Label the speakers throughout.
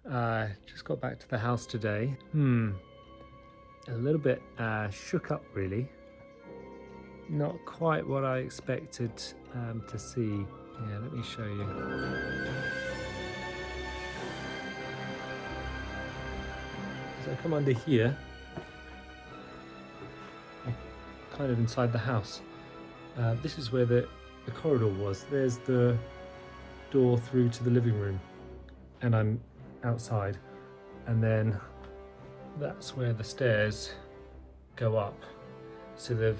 Speaker 1: Just got back to the house today. A little bit shook up really. Not quite what I expected to see. Yeah, let me show you. So I come under here, kind of inside the house. This is where the corridor was. There's the door through to the living room, and I'm outside. And then that's where the stairs go up. So they've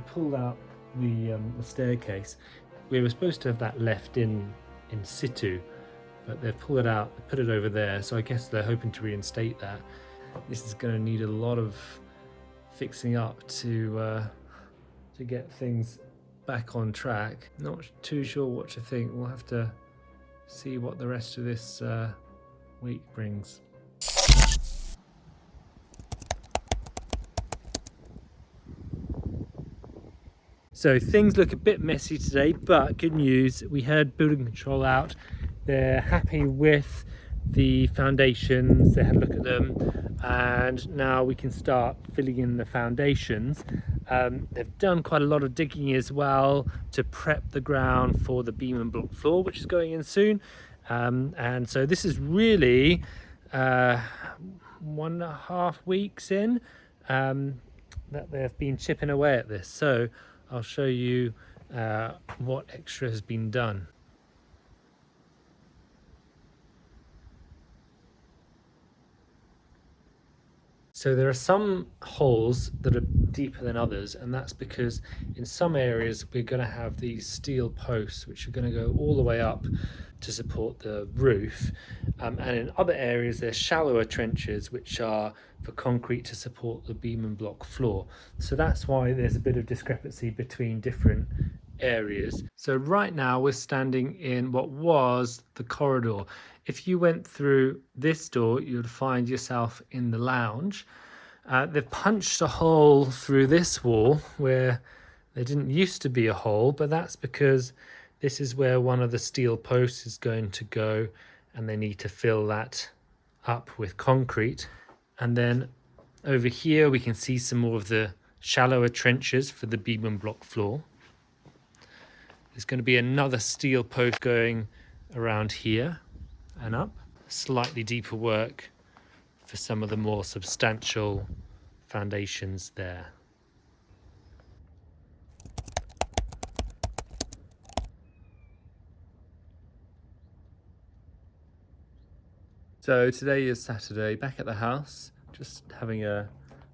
Speaker 1: pulled out the staircase. We were supposed to have that left in situ, but they've pulled it out, put it over there. So I guess they're hoping to reinstate that. This is going to need a lot of fixing up to get things back on track. Not too sure what to think. We'll have to see what the rest of this week brings. So things look a bit messy today, but good news, we had building control out. They're happy with the foundations, they had a look at them, and now we can start filling in the foundations. They've done quite a lot of digging as well to prep the ground for the beam and block floor, which is going in soon. And so this is really 1.5 weeks in that they've been chipping away at this. So I'll show you what extra has been done. So there are some holes that are deeper than others, and that's because in some areas we're going to have these steel posts which are going to go all the way up to support the roof, and in other areas there's shallower trenches which are for concrete to support the beam and block floor. So that's why there's a bit of discrepancy between different areas. So right now we're standing in what was the corridor. If you went through this door, you'd find yourself in the lounge. They've punched a hole through this wall where there didn't used to be a hole, but that's because this is where one of the steel posts is going to go, and they need to fill that up with concrete. And then over here we can see some more of the shallower trenches for the beam and block floor. There's going to be another steel post going around here and up. Slightly deeper work for some of the more substantial foundations there. So today is Saturday, back at the house, just having a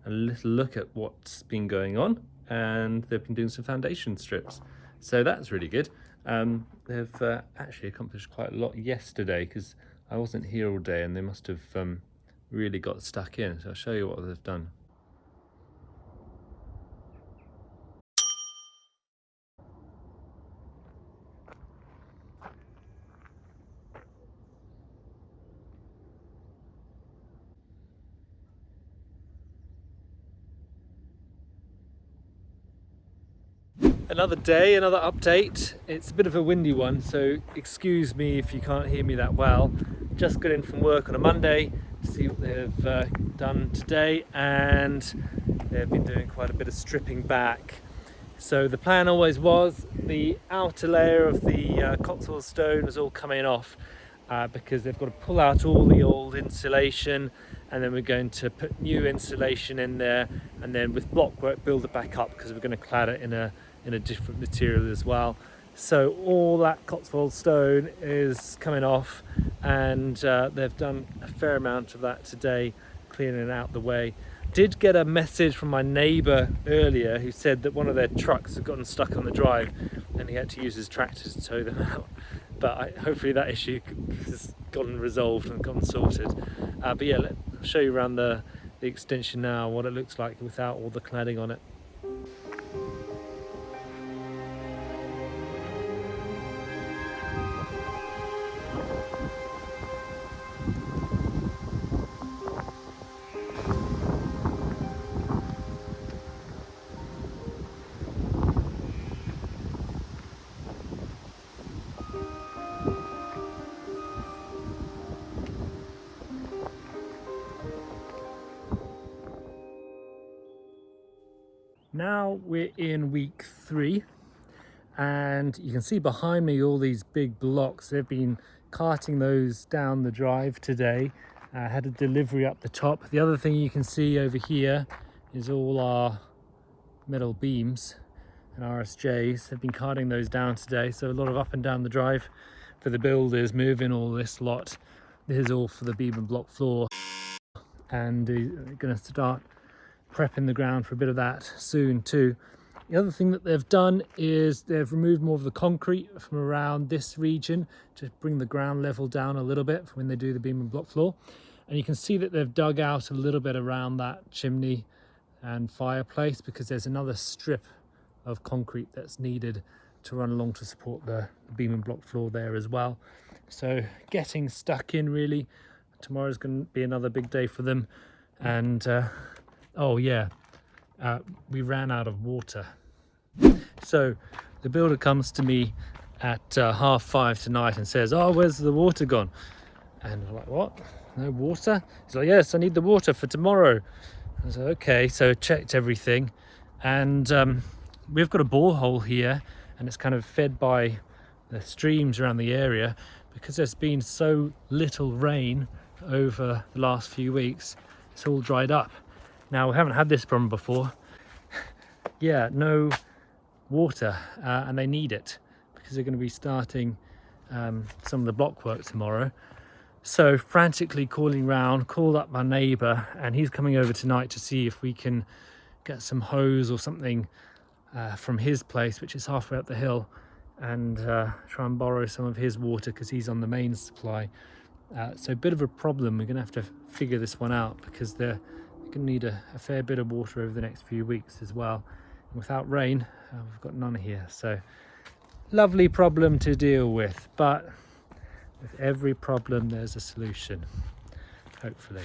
Speaker 1: little look at what's been going on, and they've been doing some foundation strips. So that's really good. They've actually accomplished quite a lot yesterday because I wasn't here all day, and they must have really got stuck in. So I'll show you what they've done. Another day, another update. It's a bit of a windy one, so excuse me if you can't hear me that well. Just got in from work on a Monday to see what they've done today, and they've been doing quite a bit of stripping back. So the plan always was the outer layer of the Cotswold stone was all coming off because they've got to pull out all the old insulation, and then we're going to put new insulation in there, and then with blockwork build it back up because we're going to clad it in a different material as well. So all that Cotswold stone is coming off, and they've done a fair amount of that today, clearing it out the way. Did get a message from my neighbour earlier who said that one of their trucks had gotten stuck on the drive and he had to use his tractor to tow them out. But hopefully that issue has gotten resolved and gotten sorted. But yeah, I'll show you around the extension now, what it looks like without all the cladding on it. Now we're in week 3, and you can see behind me all these big blocks. They've been carting those down the drive today. Had a delivery up the top. The other thing you can see over here is all our metal beams and RSJs. They've been carting those down today, so a lot of up and down the drive for the builders, moving all this lot. This is all for the beam and block floor, and they're going to start prepping the ground for a bit of that soon too. The other thing that they've done is they've removed more of the concrete from around this region to bring the ground level down a little bit for when they do the beam and block floor. And you can see that they've dug out a little bit around that chimney and fireplace, because there's another strip of concrete that's needed to run along to support the beam and block floor there as well. So getting stuck in really. Tomorrow's going to be another big day for them. And oh yeah, we ran out of water. So the builder comes to me at 5:30 tonight and says, "Oh, where's the water gone?" And I'm like, "What? No water?" He's like, "Yes, I need the water for tomorrow." I was like, "Okay." So checked everything, and we've got a borehole here, and it's kind of fed by the streams around the area. Because there's been so little rain over the last few weeks, it's all dried up. Now, we haven't had this problem before. Yeah, no water, and they need it because they're going to be starting some of the block work tomorrow. So frantically calling round, called up my neighbour, and he's coming over tonight to see if we can get some hose or something from his place, which is halfway up the hill, and try and borrow some of his water because he's on the main supply. So a bit of a problem. We're going to have to figure this one out because they're going to need a fair bit of water over the next few weeks as well. And without rain, we've got none here. So lovely problem to deal with, but with every problem there's a solution, hopefully.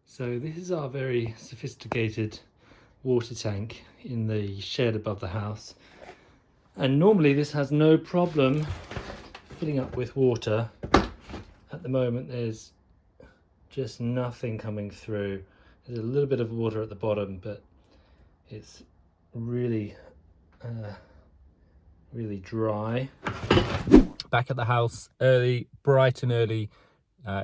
Speaker 1: So this is our very sophisticated water tank in the shed above the house, and normally this has no problem filling up with water. At the moment there's just nothing coming through. There's a little bit of water at the bottom, but it's really really dry. Back at the house early, bright and early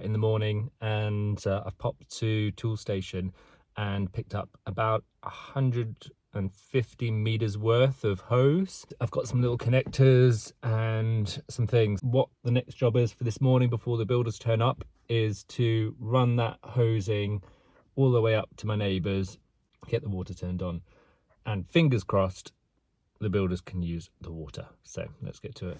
Speaker 1: in the morning, and I've popped to Tool Station and picked up about 150 meters worth of hose. I've got some little connectors and some things. What the next job is for this morning before the builders turn up is to run that hosing all the way up to my neighbours, get the water turned on, and fingers crossed the builders can use the water. So let's get to it.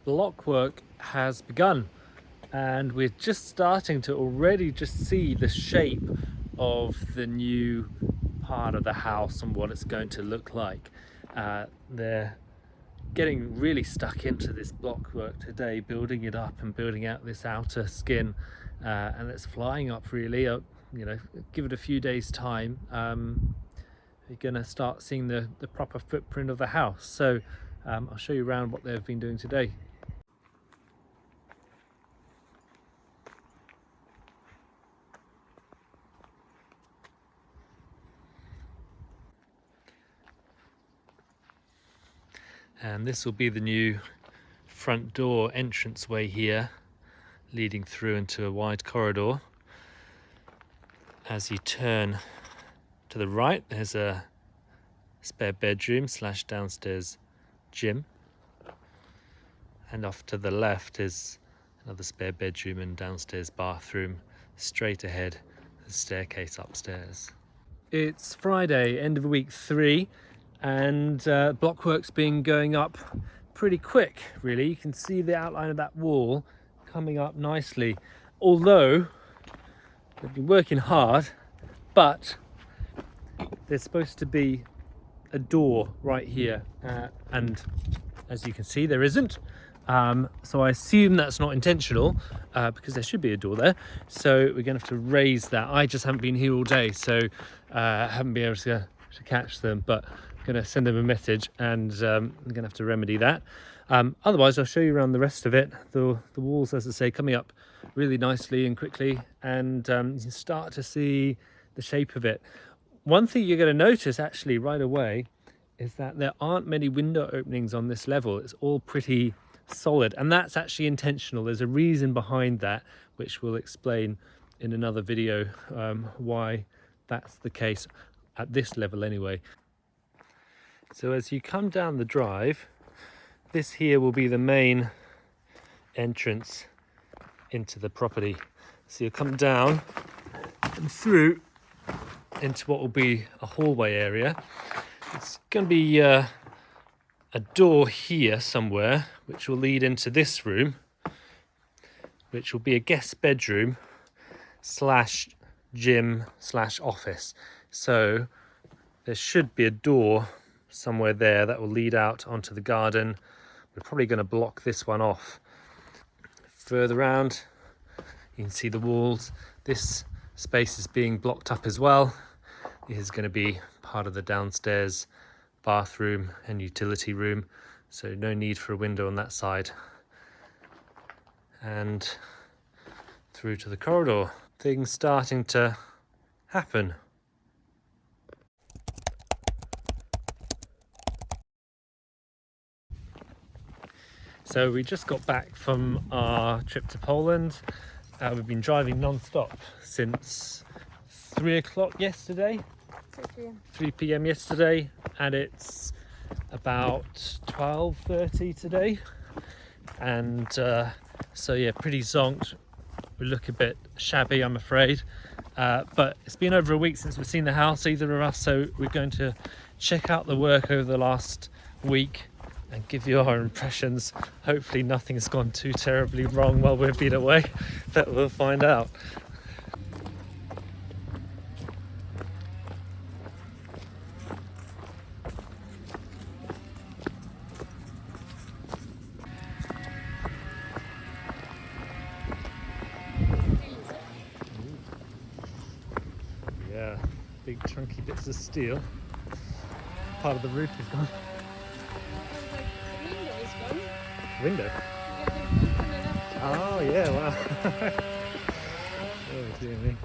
Speaker 1: block work has begun, and we're just starting to already just see the shape of the new part of the house and what it's going to look like. They're getting really stuck into this block work today, building it up and building out this outer skin, and it's flying up really. You know, give it a few days time, you're going to start seeing the proper footprint of the house. So I'll show you around what they've been doing today. And this will be the new front door entranceway here, leading through into a wide corridor. As you turn to the right, there's a spare bedroom / downstairs gym, and off to the left is another spare bedroom and downstairs bathroom. Straight ahead, the staircase upstairs. It's Friday, end of week 3, and blockwork's been going up pretty quick really. You can see the outline of that wall coming up nicely, although they've been working hard, but there's supposed to be a door right here, and as you can see there isn't. So I assume that's not intentional, because there should be a door there. So we're gonna have to raise that. I just haven't been here all day, so I haven't been able to catch them, but I'm gonna send them a message, and I'm gonna have to remedy that. Otherwise I'll show you around the rest of it. The walls, as I say, coming up really nicely and quickly, and you can start to see the shape of it. One thing you're going to notice actually right away is that there aren't many window openings on this level. It's all pretty solid, and that's actually intentional. There's a reason behind that, which we'll explain in another video, why that's the case at this level anyway. So as you come down the drive, this here will be the main entrance into the property. So you'll come down and through into what will be a hallway area. It's going to be a door here somewhere, which will lead into this room, which will be a guest bedroom / gym / office. So there should be a door somewhere there that will lead out onto the garden. We're probably going to block this one off. Further round, you can see the walls. This space is being blocked up as well. It is going to be part of the downstairs bathroom and utility room, so no need for a window on that side. And through to the corridor. Things starting to happen. So we just got back from our trip to Poland. We've been driving non-stop since 3 o'clock yesterday. 3 p.m. yesterday, and it's about 12:30 today, and so yeah, pretty zonked. We look a bit shabby, I'm afraid, but it's been over a week since we've seen the house, either of us, so we're going to check out the work over the last week and give you our impressions. Hopefully nothing's gone too terribly wrong while we've been away, but we'll find out. Yeah, big chunky bits of steel. Part of the roof is gone. Window? Oh yeah, wow. Oh dear me.